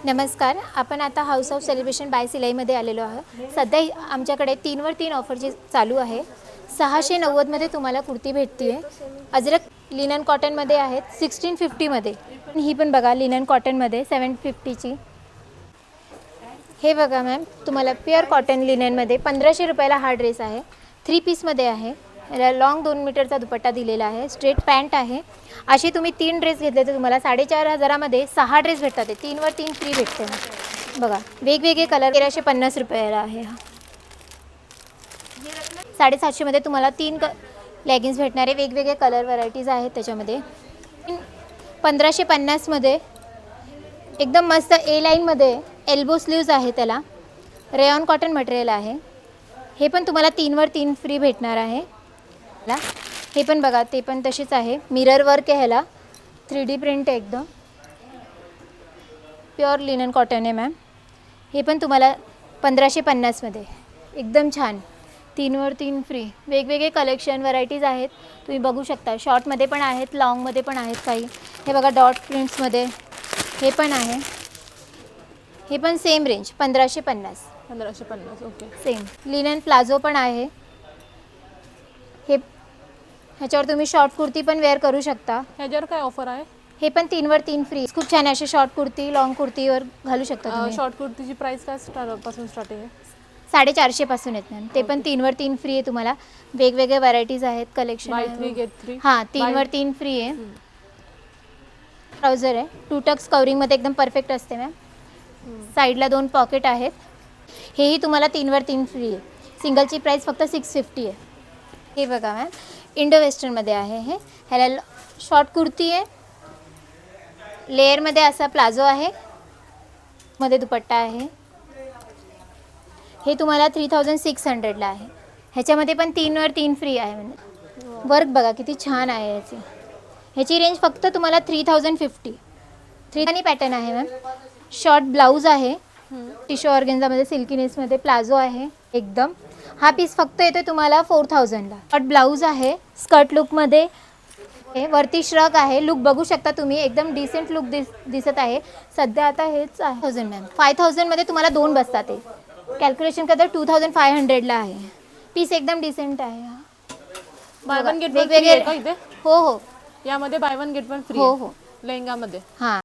नमस्कार. आपण आता हाऊस ऑफ सेलिब्रेशन बाय सिलाईमध्ये आलेलो आहोत. सध्या आमच्याकडे 3वर 3 ऑफर जी चालू आहे. 690मध्ये तुम्हाला कुर्ती भेटते आहे. अजरक लिनन कॉटनमध्ये आहेत 1650मध्ये. ही पण बघा लिनन कॉटनमध्ये 750ची. हे बघा मॅम, तुम्हाला प्युअर कॉटन लिननमध्ये 1500 रुपयाला हा ड्रेस आहे. 3 पीसमध्ये आहे. याला लॉंग 2 मीटरचा दुपट्टा दिलेला आहे. स्ट्रेट पॅन्ट आहे. असे तुम्ही 3 ड्रेस घेतले तर तुम्हाला 4500मध्ये 6 ड्रेस भेटतात. 3वर 3 फ्री भेटते. बघा वेगवेगळे कलर 1350 रुपयाला आहे. हा 750मध्ये तुम्हाला 3 लेगिन्स भेटणारे वेगवेगळे कलर व्हरायटीज आहेत. त्याच्यामध्ये 1550मध्ये एकदम मस्त ए लाईनमध्ये एल्बो स्लीव्ज आहे. त्याला रेयॉन कॉटन मटेरियल आहे. हे पण तुम्हाला 3वर 3 फ्री भेटणार आहे. हे पण बघा, ते पण तशीच आहे. मिरर वर्क आहे. ह्याला 3D प्रिंट आहे. एकदम प्युअर लिनन कॉटन आहे मॅम. हे पण तुम्हाला 1550मध्ये एकदम छान 3वर 3 फ्री. वेगवेगळे कलेक्शन व्हरायटीज आहेत, तुम्ही बघू शकता. शॉर्टमध्ये पण आहेत, लॉंगमध्ये पण आहेत काही. हे बघा डॉट प्रिंट्समध्ये हे पण आहे. हे पण same range 1550. Okay. Same linen palazzo पण आहे. हे ह्याच्यावर तुम्ही शॉर्ट कुर्ती पण वेअर करू शकता. ह्याच्यावर काय ऑफर आहे? हे पण 3वर 3 फ्री. खूप छान असे शॉर्ट कुर्ती लॉंग कुर्तीवर घालू शकता तुम्ही. शॉर्ट कुर्तीची प्राइस काय पासून स्टार्टिंग आहे? 450 पासून आहेत मॅम. ते पण 3वर 3 फ्री आहे. तुम्हाला वेगवेगळे व्हरायटीज आहेत, कलेक्शन बाय आहे. 3 गेट 3. हां 3वर 3 फ्री आहे. ट्राउझर आहे 2 टक्स कवरिंगमध्ये एकदम परफेक्ट असते मॅम. साईडला 2 पॉकेट आहेत. हेही तुम्हाला 3वर 3 फ्री आहे. सिंगलची प्राईस फक्त 650 आहे. हे बघा मॅम, इंडो वेस्टर्नमध्ये आहे. हे ह्याला शॉर्ट कुर्ती आहे. लेअरमध्ये असा प्लाझो आहे, मध्ये दुपट्टा आहे. हे तुम्हाला 3600ला आहे. ह्याच्यामध्ये पण 3वर 3 फ्री आहे. म्हणजे वर्क बघा किती छान आहे याची. ह्याची रेंज फक्त तुम्हाला 3050. 3 आणि पॅटर्न आहे मॅम. शॉर्ट ब्लाऊज आहे. टिशू ऑर्गेन्झामध्ये सिल्कीनेसमध्ये प्लाझो आहे. एकदम हा पीस फक्त येतो तुम्हाला 4000ला. शॉर्ट ब्लाऊज आहे. स्कर्ट लुकमध्ये वरती श्रग आहे. लुक बघू शकता तुम्ही, एकदम डिसेंट लुक दिसत आहे. सध्या आता हेच आहे 1000 मॅम. 5000मध्ये तुम्हाला 2 बसतात. ते कॅल्क्युलेशन करता 2500ला आहे. पीस एकदम डिसेंट आहे. बाय वन गेट वेगवेगळे का इथे? हो हो, यामध्ये by one get one free. हो हो. लेहंगामध्ये हां